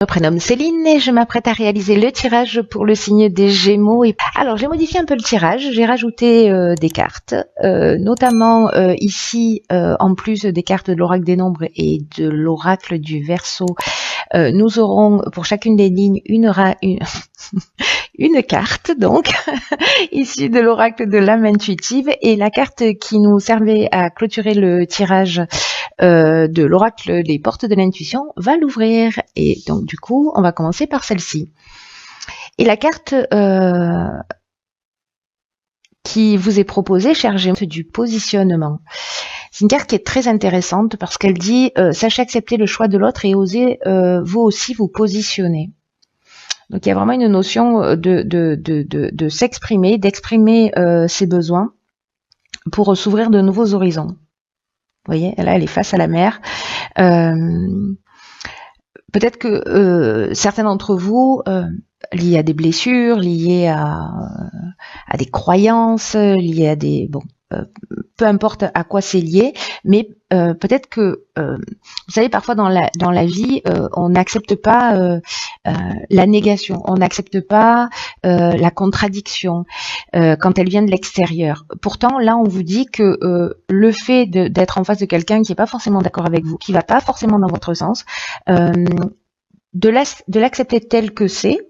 Je me prénomme Céline et je m'apprête à réaliser le tirage pour le signe des Gémeaux. Alors, j'ai modifié un peu le tirage, j'ai rajouté des cartes, notamment ici, en plus des cartes de l'oracle des nombres et de l'oracle du Verseau, nous aurons pour chacune des lignes une carte, donc, issue de l'oracle de l'âme intuitive, et la carte qui nous servait à clôturer le tirage de l'oracle des portes de l'intuition va l'ouvrir. Et donc du coup, on va commencer par celle-ci. Et la carte qui vous est proposée, cher Gémeaux, c'est du positionnement. C'est une carte qui est très intéressante parce qu'elle dit sachez accepter le choix de l'autre et osez vous aussi vous positionner. Donc il y a vraiment une notion de s'exprimer, d'exprimer ses besoins pour s'ouvrir de nouveaux horizons. Vous voyez, là, elle est face à la mer. Peut-être que certains d'entre vous, liés à des blessures, liés à des croyances, liés à des... Bon, peu importe à quoi c'est lié, mais peut-être que, vous savez, parfois dans la vie, on n'accepte pas la négation, on n'accepte pas la contradiction quand elle vient de l'extérieur. Pourtant, là, on vous dit que le fait d'être en face de quelqu'un qui n'est pas forcément d'accord avec vous, qui va pas forcément dans votre sens, de l'accepter tel que c'est,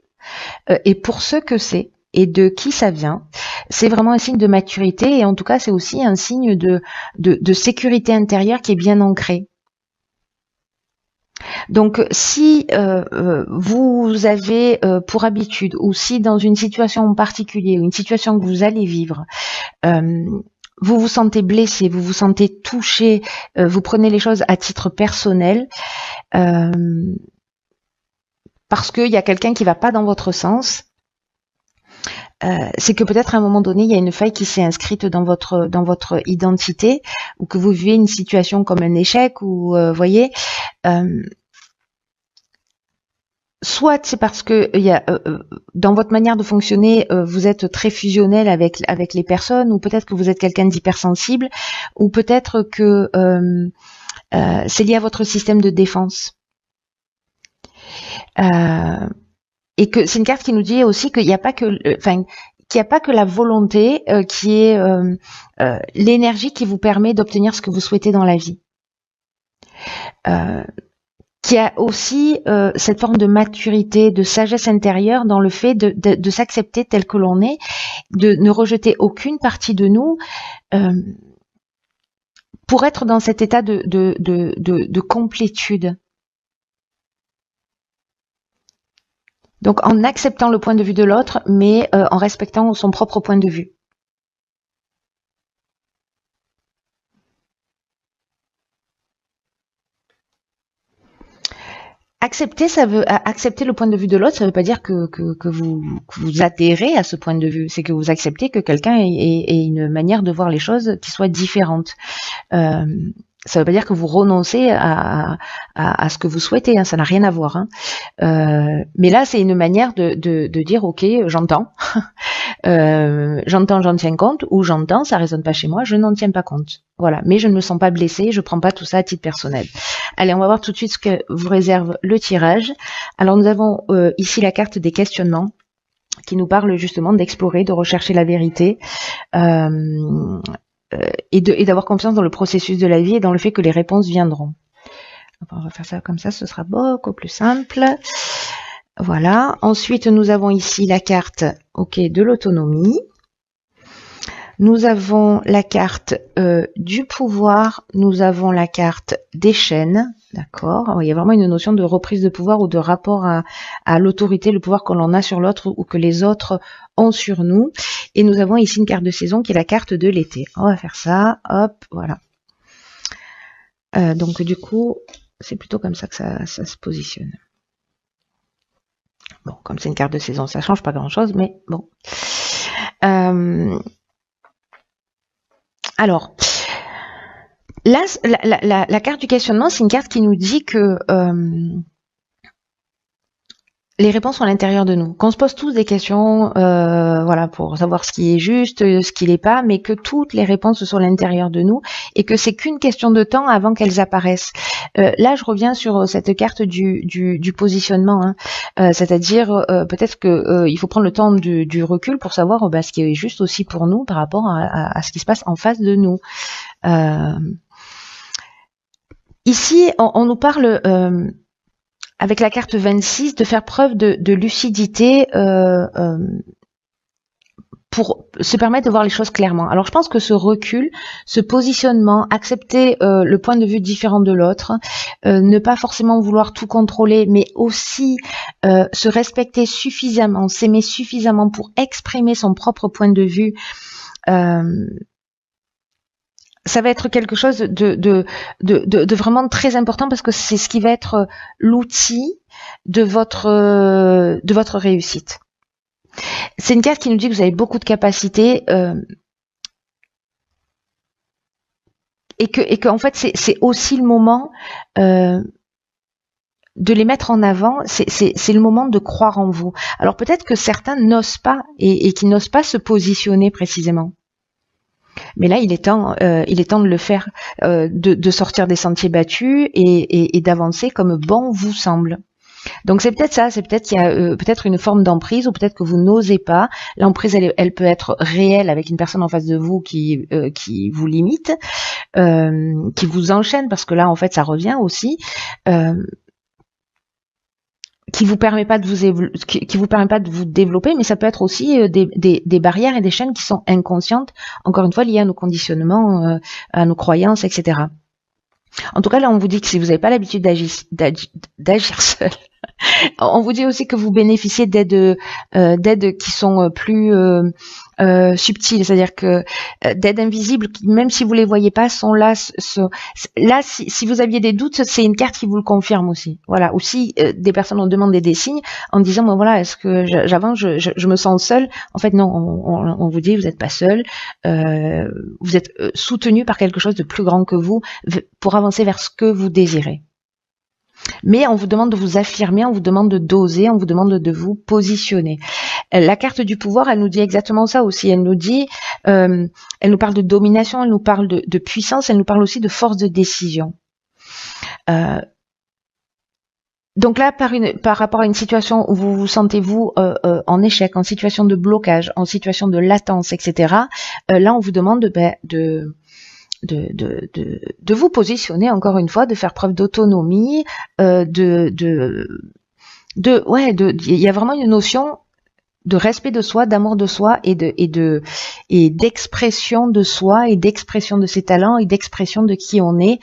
et pour ce que c'est, et de qui ça vient, c'est vraiment un signe de maturité, et en tout cas, c'est aussi un signe de sécurité intérieure qui est bien ancrée. Donc, si vous avez pour habitude, ou si dans une situation en particulier, ou une situation que vous allez vivre, vous vous sentez blessé, vous vous sentez touché, vous prenez les choses à titre personnel, parce qu'il y a quelqu'un qui va pas dans votre sens, c'est que peut-être à un moment donné, il y a une faille qui s'est inscrite dans votre identité, ou que vous vivez une situation comme un échec, ou voyez, soit c'est parce que il y a dans votre manière de fonctionner, vous êtes très fusionnel avec les personnes, ou peut-être que vous êtes quelqu'un d'hypersensible, ou peut-être que c'est lié à votre système de défense. Et que c'est une carte qui nous dit aussi qu'il n'y a pas que, qu'il n'y a pas que la volonté qui est l'énergie qui vous permet d'obtenir ce que vous souhaitez dans la vie. Qui a aussi cette forme de maturité, de sagesse intérieure dans le fait de s'accepter tel que l'on est, de ne rejeter aucune partie de nous, pour être dans cet état de complétude. Donc en acceptant le point de vue de l'autre, mais en respectant son propre point de vue. Accepter, ça veut accepter le point de vue de l'autre, ça veut pas dire que vous adhérez à ce point de vue. C'est que vous acceptez que quelqu'un ait une manière de voir les choses qui soit différente. Ça veut pas dire que vous renoncez à ce que vous souhaitez, hein, ça n'a rien à voir. Hein. Mais là, c'est une manière de dire, ok, j'entends, j'entends, j'en tiens compte, ou j'entends, ça résonne pas chez moi, je n'en tiens pas compte. Voilà, mais je ne me sens pas blessée, je prends pas tout ça à titre personnel. Allez, on va voir tout de suite ce que vous réserve le tirage. Alors, nous avons ici la carte des questionnements, qui nous parle justement d'explorer, de rechercher la vérité. Et d'avoir confiance dans le processus de la vie et dans le fait que les réponses viendront. On va faire ça comme ça, ce sera beaucoup plus simple. Voilà. Ensuite, nous avons ici la carte de l'autonomie. Nous avons la carte du pouvoir. Nous avons la carte des chaînes. D'accord. Il y a vraiment une notion de reprise de pouvoir ou de rapport à l'autorité, le pouvoir que l'on a sur l'autre ou que les autres ont sur nous. Et nous avons ici une carte de saison qui est la carte de l'été. On va faire ça. Hop, voilà. Donc du coup, c'est plutôt comme ça que ça se positionne. Bon, comme c'est une carte de saison, ça change pas grand-chose, mais bon. Alors, là, la carte du questionnement, c'est une carte qui nous dit que les réponses sont à l'intérieur de nous. Qu'on se pose tous des questions, voilà, pour savoir ce qui est juste, ce qui l'est pas, mais que toutes les réponses sont à l'intérieur de nous et que c'est qu'une question de temps avant qu'elles apparaissent. Là, je reviens sur cette carte du positionnement, hein. C'est-à-dire peut-être que il faut prendre le temps du recul pour savoir ce qui est juste aussi pour nous par rapport à ce qui se passe en face de nous. Ici, on nous parle avec la carte 26, de faire preuve de lucidité pour se permettre de voir les choses clairement. Alors je pense que ce recul, ce positionnement, accepter le point de vue différent de l'autre, ne pas forcément vouloir tout contrôler, mais aussi se respecter suffisamment, s'aimer suffisamment pour exprimer son propre point de vue, ça va être quelque chose de vraiment très important parce que c'est ce qui va être l'outil de votre réussite. C'est une carte qui nous dit que vous avez beaucoup de capacités et que en fait c'est aussi le moment de les mettre en avant. C'est le moment de croire en vous. Alors peut-être que certains n'osent pas et qui n'osent pas se positionner précisément. Mais là, il est temps de le faire, de sortir des sentiers battus et d'avancer comme bon vous semble. Donc c'est peut-être ça, c'est peut-être qu'il y a peut-être une forme d'emprise ou peut-être que vous n'osez pas. L'emprise, elle peut être réelle avec une personne en face de vous qui vous limite, qui vous enchaîne parce que là, en fait, ça revient aussi. Qui vous permet pas de vous développer, mais ça peut être aussi des barrières et des chaînes qui sont inconscientes, encore une fois liées à nos conditionnements, à nos croyances, etc. En tout cas, là, on vous dit que si vous n'avez pas l'habitude d'agir seul, on vous dit aussi que vous bénéficiez d'aides qui sont plus subtiles, c'est-à-dire que d'aides invisibles, même si vous les voyez pas, sont là. Là, si vous aviez des doutes, c'est une carte qui vous le confirme aussi. Voilà. Aussi, des personnes ont demandé des signes en disant, bon, voilà, est-ce que j'avance, je me sens seule. En fait, non, on vous dit, vous n'êtes pas seul. Vous êtes soutenu par quelque chose de plus grand que vous pour avancer vers ce que vous désirez. Mais on vous demande de vous affirmer, on vous demande de doser, on vous demande de vous positionner. La carte du pouvoir, elle nous dit exactement ça aussi. Elle nous dit, elle nous parle de domination, elle nous parle de puissance, elle nous parle aussi de force de décision. Donc là, par rapport à une situation où vous vous sentez en échec, en situation de blocage, en situation de latence, etc. Là, on vous demande de vous positionner encore une fois, de faire preuve d'autonomie, il y a vraiment une notion de respect de soi, d'amour de soi et d'expression de soi et d'expression de ses talents et d'expression de qui on est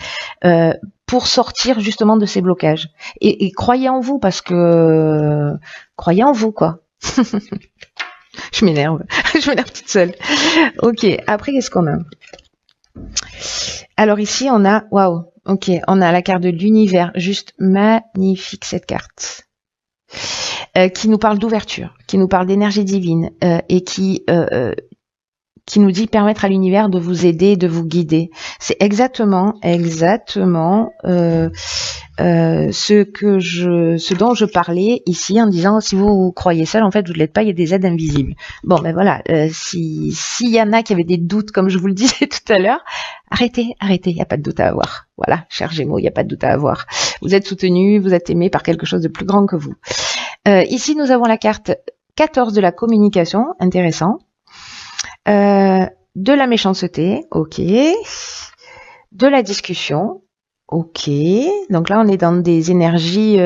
pour sortir justement de ces blocages. Et croyez en vous parce que croyez en vous quoi. Je m'énerve toute seule. Ok, après qu'est-ce qu'on a ? Alors ici, on a, waouh, ok, on a la carte de l'univers, juste magnifique cette carte, qui nous parle d'ouverture, qui nous parle d'énergie divine et qui nous dit permettre à l'univers de vous aider, de vous guider. C'est exactement ce dont je parlais ici en disant si vous croyez seul, en fait vous ne l'êtes pas, il y a des aides invisibles. Bon ben voilà, s'il y en a qui avaient des doutes comme je vous le disais tout à l'heure, arrêtez, il n'y a pas de doute à avoir. Voilà, cher Gémeaux, il n'y a pas de doute à avoir. Vous êtes soutenu, vous êtes aimé par quelque chose de plus grand que vous. Ici nous avons la carte 14 de la communication, intéressant. De la méchanceté, ok. De la discussion, ok. Donc là, on est dans des énergies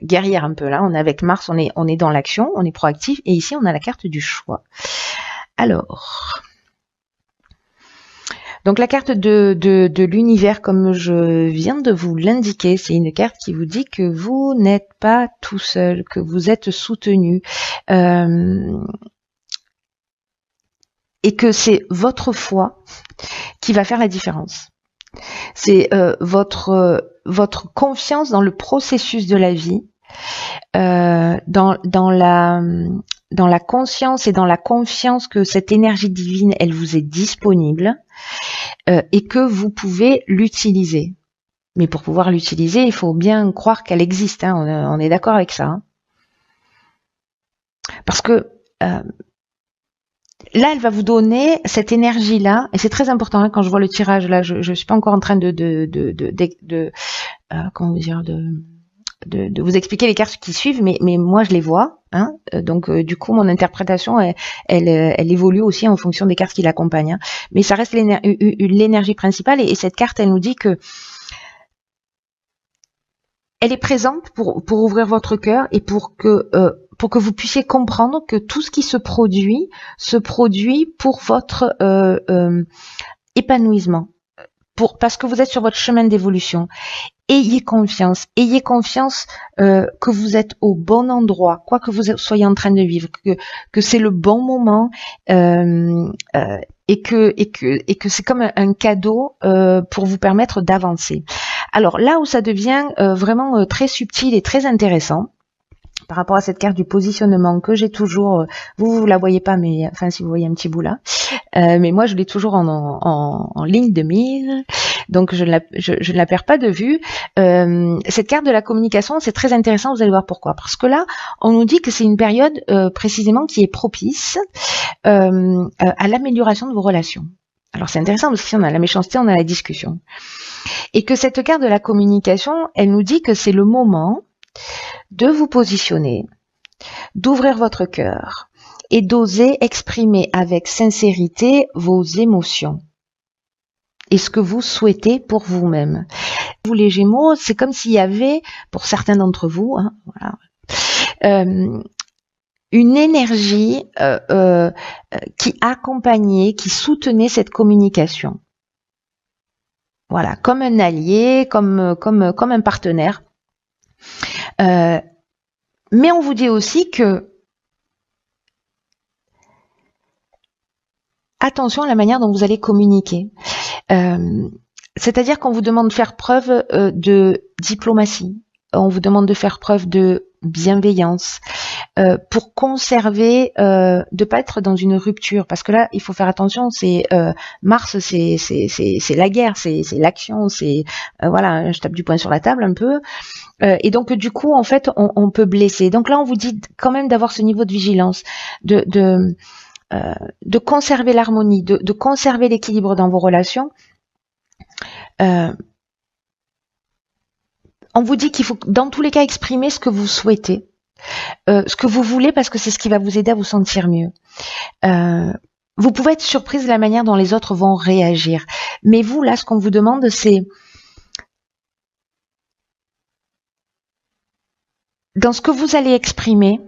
guerrières un peu. Là, on est avec Mars, on est dans l'action, on est proactif. Et ici, on a la carte du choix. Alors, donc la carte de l'univers, comme je viens de vous l'indiquer, c'est une carte qui vous dit que vous n'êtes pas tout seul, que vous êtes soutenu. Et que c'est votre foi qui va faire la différence. C'est votre confiance dans le processus de la vie, dans la conscience et dans la confiance que cette énergie divine, elle vous est disponible et que vous pouvez l'utiliser. Mais pour pouvoir l'utiliser, il faut bien croire qu'elle existe. Hein. On est d'accord avec ça. Hein. Parce que là, elle va vous donner cette énergie-là, et c'est très important. Hein, quand je vois le tirage, là, je suis pas encore en train comment dire, de vous expliquer les cartes qui suivent, mais moi je les vois. Hein, donc du coup, mon interprétation, elle évolue aussi en fonction des cartes qui l'accompagnent. Hein. Mais ça reste l'énergie principale, et cette carte, elle nous dit que elle est présente pour ouvrir votre cœur et pour que vous puissiez comprendre que tout ce qui se produit pour votre épanouissement, parce que vous êtes sur votre chemin d'évolution. Ayez confiance que vous êtes au bon endroit, quoi que vous soyez en train de vivre, que c'est le bon moment et que c'est comme un cadeau pour vous permettre d'avancer. Alors là où ça devient vraiment très subtil et très intéressant, par rapport à cette carte du positionnement que j'ai toujours, vous la voyez pas, mais enfin si vous voyez un petit bout là, mais moi je l'ai toujours en ligne de mire, donc je ne la perds pas de vue. Cette carte de la communication, c'est très intéressant, vous allez voir pourquoi. Parce que là, on nous dit que c'est une période précisément qui est propice à l'amélioration de vos relations. Alors c'est intéressant parce que si on a la méchanceté, on a la discussion. Et que cette carte de la communication, elle nous dit que c'est le moment de vous positionner, d'ouvrir votre cœur et d'oser exprimer avec sincérité vos émotions et ce que vous souhaitez pour vous-même. Vous les Gémeaux, c'est comme s'il y avait, pour certains d'entre vous, hein, voilà, une énergie qui accompagnait, qui soutenait cette communication. Voilà, comme un allié, comme un partenaire. Mais on vous dit aussi que attention à la manière dont vous allez communiquer. C'est-à-dire qu'on vous demande de faire preuve de diplomatie, on vous demande de faire preuve de bienveillance pour conserver, de pas être dans une rupture, parce que là il faut faire attention. C'est Mars, c'est la guerre, c'est l'action, c'est voilà, je tape du poing sur la table un peu. Et donc du coup en fait on peut blesser. Donc là on vous dit quand même d'avoir ce niveau de vigilance, de conserver l'harmonie, de conserver l'équilibre dans vos relations. On vous dit qu'il faut dans tous les cas exprimer ce que vous souhaitez, ce que vous voulez, parce que c'est ce qui va vous aider à vous sentir mieux. Vous pouvez être surprise de la manière dont les autres vont réagir, mais vous là ce qu'on vous demande c'est dans ce que vous allez exprimer,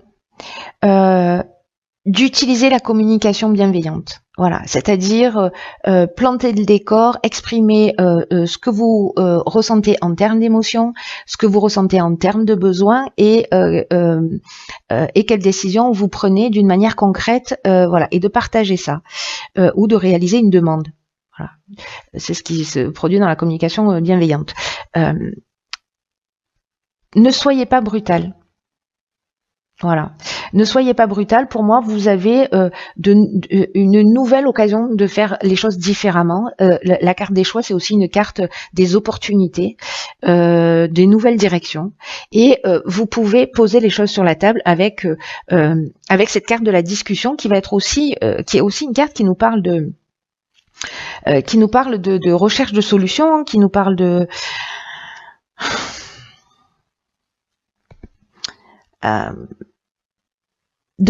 d'utiliser la communication bienveillante. Voilà, c'est-à-dire planter le décor, exprimer ce que vous ressentez en termes d'émotions, ce que vous ressentez en termes de besoins et quelles décisions vous prenez d'une manière concrète, voilà, et de partager ça ou de réaliser une demande. Voilà, c'est ce qui se produit dans la communication bienveillante. Ne soyez pas brutal. Voilà. Ne soyez pas brutal. Pour moi, vous avez une nouvelle occasion de faire les choses différemment. La carte des choix, c'est aussi une carte des opportunités, des nouvelles directions. Et vous pouvez poser les choses sur la table avec cette carte de la discussion qui va être aussi, qui est aussi une carte qui nous parle de recherche de solutions, qui nous parle de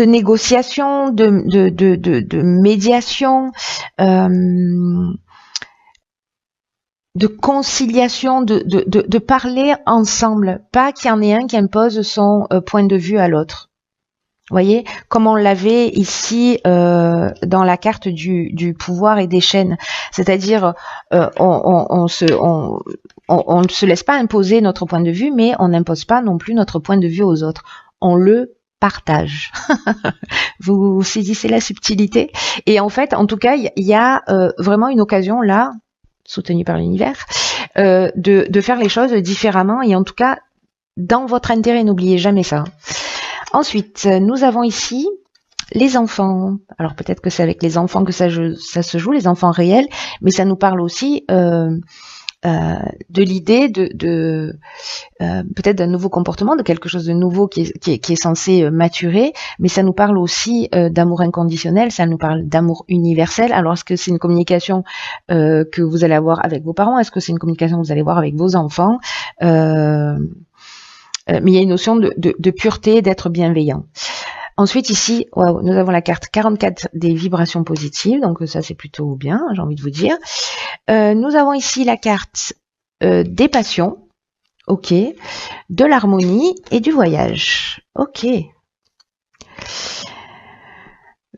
négociation, de médiation, de conciliation, de parler ensemble, pas qu'il y en ait un qui impose son point de vue à l'autre. Vous voyez, comme on l'avait ici dans la carte du pouvoir et des chaînes, c'est-à-dire on ne se laisse pas imposer notre point de vue, mais on n'impose pas non plus notre point de vue aux autres. On le partage. Vous saisissez la subtilité. Et en fait, en tout cas, il y a vraiment une occasion là, soutenue par l'univers, de faire les choses différemment et en tout cas dans votre intérêt. N'oubliez jamais ça. Ensuite, nous avons ici les enfants. Alors peut-être que c'est avec les enfants que ça se joue, les enfants réels, mais ça nous parle aussi de l'idée peut-être d'un nouveau comportement, de quelque chose de nouveau qui est censé maturer, mais ça nous parle aussi d'amour inconditionnel, ça nous parle d'amour universel. Alors est-ce que c'est une communication que vous allez avoir avec vos parents? Est-ce que c'est une communication que vous allez avoir avec vos enfants? Mais il y a une notion de pureté, d'être bienveillant. Ensuite, ici, wow, nous avons la carte 44 des vibrations positives, donc ça c'est plutôt bien, j'ai envie de vous dire. Nous avons ici la carte des passions, ok, de l'harmonie et du voyage, ok.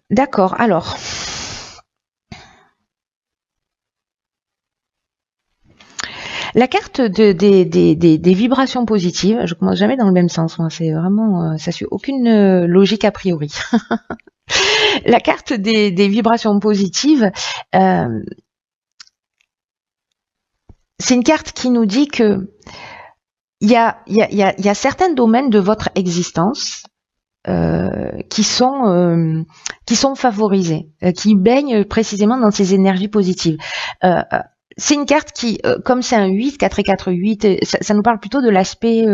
D'accord, alors... La carte des vibrations positives, je commence jamais dans le même sens, moi, c'est vraiment, ça suit aucune logique a priori. La carte des vibrations positives, c'est une carte qui nous dit que il y a certains domaines de votre existence qui sont favorisés, qui baignent précisément dans ces énergies positives. C'est une carte qui, comme c'est un 8, 4 et 4, 8, ça nous parle plutôt de l'aspect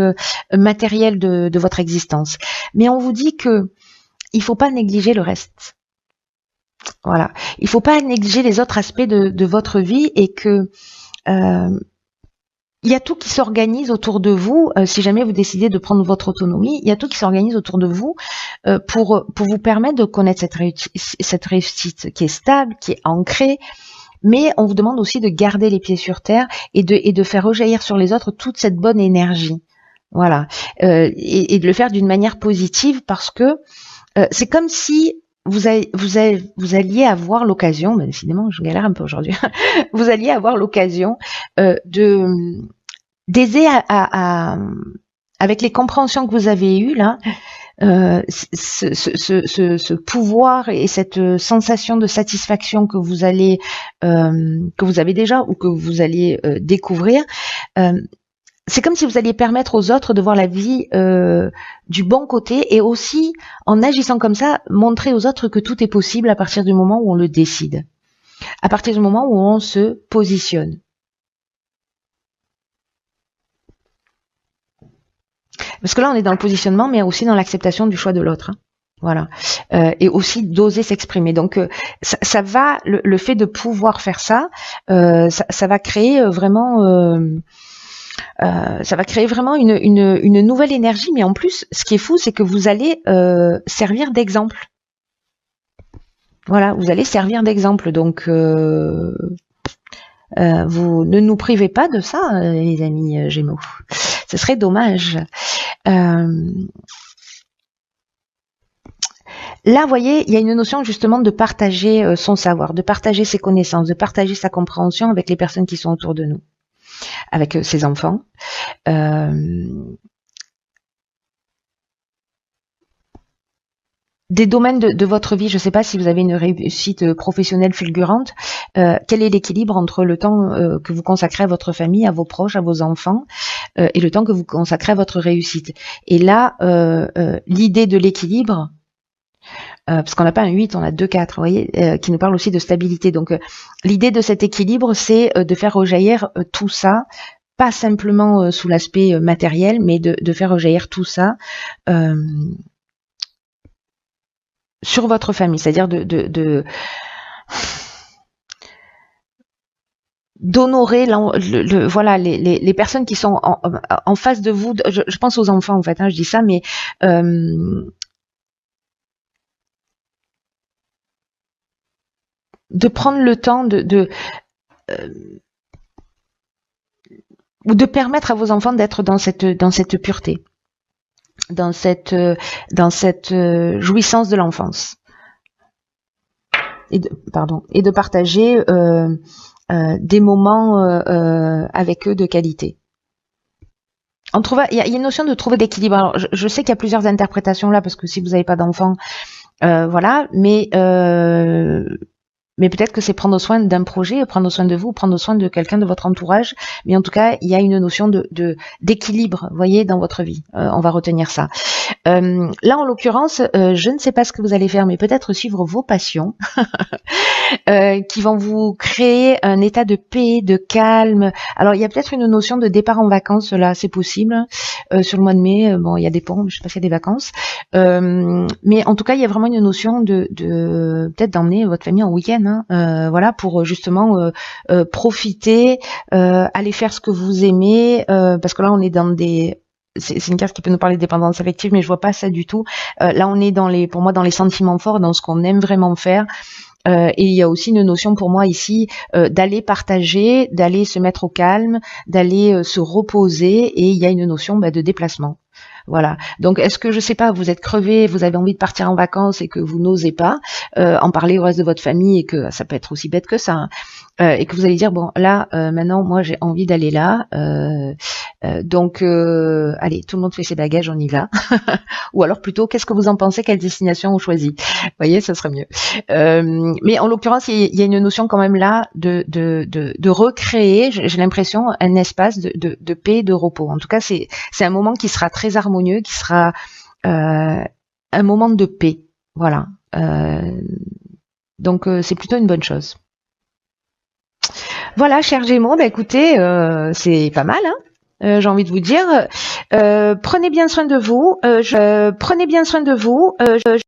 matériel de votre existence. Mais on vous dit que il faut pas négliger le reste. Voilà. Il faut pas négliger les autres aspects de votre vie et que il y a tout qui s'organise autour de vous. Si jamais vous décidez de prendre votre autonomie, il y a tout qui s'organise autour de vous pour vous permettre de connaître cette réussite qui est stable, qui est ancrée. Mais on vous demande aussi de garder les pieds sur terre et de faire rejaillir sur les autres toute cette bonne énergie. Voilà. Et de le faire d'une manière positive parce que c'est comme si vous alliez avoir l'occasion, ben décidément je galère un peu aujourd'hui, vous alliez avoir l'occasion d'aider avec les compréhensions que vous avez eues là, ce pouvoir et cette sensation de satisfaction que vous avez déjà ou que vous allez découvrir, c'est comme si vous alliez permettre aux autres de voir la vie du bon côté et aussi, en agissant comme ça, montrer aux autres que tout est possible à partir du moment où on le décide, à partir du moment où on se positionne. Parce que là, on est dans le positionnement, mais aussi dans l'acceptation du choix de l'autre. Hein. Voilà. Et aussi d'oser s'exprimer. Donc, ça va, le fait de pouvoir faire ça, ça va créer vraiment... ça va créer vraiment une nouvelle énergie, mais en plus, ce qui est fou, c'est que vous allez servir d'exemple. Voilà, vous allez servir d'exemple. Donc, vous ne nous privez pas de ça, les amis Gémeaux. Ce serait dommage. Là, vous voyez, il y a une notion justement de partager son savoir, de partager ses connaissances, de partager sa compréhension avec les personnes qui sont autour de nous, avec ses enfants. Des domaines de votre vie, je ne sais pas si vous avez une réussite professionnelle fulgurante, quel est l'équilibre entre le temps que vous consacrez à votre famille, à vos proches, à vos enfants, et le temps que vous consacrez à votre réussite. Et là, l'idée de l'équilibre, parce qu'on n'a pas un 8, on a 2, 4, vous voyez, qui nous parle aussi de stabilité. Donc, l'idée de cet équilibre, c'est de faire rejaillir tout ça, pas simplement sous l'aspect matériel, mais de faire rejaillir tout ça sur votre famille, c'est-à-dire d'honorer voilà les personnes qui sont en face de vous. Je pense aux enfants en fait, hein, je dis ça, mais de prendre le temps ou de permettre à vos enfants d'être dans cette pureté, dans cette jouissance de l'enfance, et de partager des moments avec eux de qualité. Il y a une notion de trouver d'équilibre. Alors, je sais qu'il y a plusieurs interprétations là, parce que si vous n'avez pas d'enfants, voilà, mais peut-être que c'est prendre soin d'un projet, prendre soin de vous, prendre soin de quelqu'un de votre entourage. Mais en tout cas, il y a une notion d'équilibre, vous voyez, dans votre vie. On va retenir ça. Là, en l'occurrence, je ne sais pas ce que vous allez faire, mais peut-être suivre vos passions. qui vont vous créer un état de paix, de calme. Alors il y a peut-être une notion de départ en vacances, là c'est possible. Sur le mois de mai, bon il y a des ponts, je sais pas s'il y a des vacances. Mais en tout cas il y a vraiment une notion de peut-être d'emmener votre famille en week-end, hein, voilà, pour justement profiter, aller faire ce que vous aimez, parce que là on est dans des c'est une carte qui peut nous parler de dépendance affective, mais je vois pas ça du tout. Là, on est pour moi, dans les sentiments forts, dans ce qu'on aime vraiment faire. Et il y a aussi une notion pour moi ici d'aller partager, d'aller se mettre au calme, d'aller se reposer. Et il y a une notion de déplacement. Voilà. Donc, est-ce que, je sais pas, vous êtes crevé, vous avez envie de partir en vacances et que vous n'osez pas en parler au reste de votre famille, et que ça peut être aussi bête que ça, hein, et que vous allez dire, bon, là, maintenant, moi, j'ai envie d'aller là. Donc, allez, tout le monde fait ses bagages, on y va. Ou alors plutôt, qu'est-ce que vous en pensez, quelle destination on choisit? Vous voyez, ça serait mieux. Mais en l'occurrence, il y a une notion quand même là de recréer, j'ai l'impression, un espace de paix, de repos. En tout cas, c'est un moment qui sera très harmonieux, qui sera un moment de paix. Voilà. Donc, c'est plutôt une bonne chose. Voilà, chers Gémeaux, écoutez, c'est pas mal, hein. J'ai envie de vous dire, prenez bien soin de vous. Prenez bien soin de vous.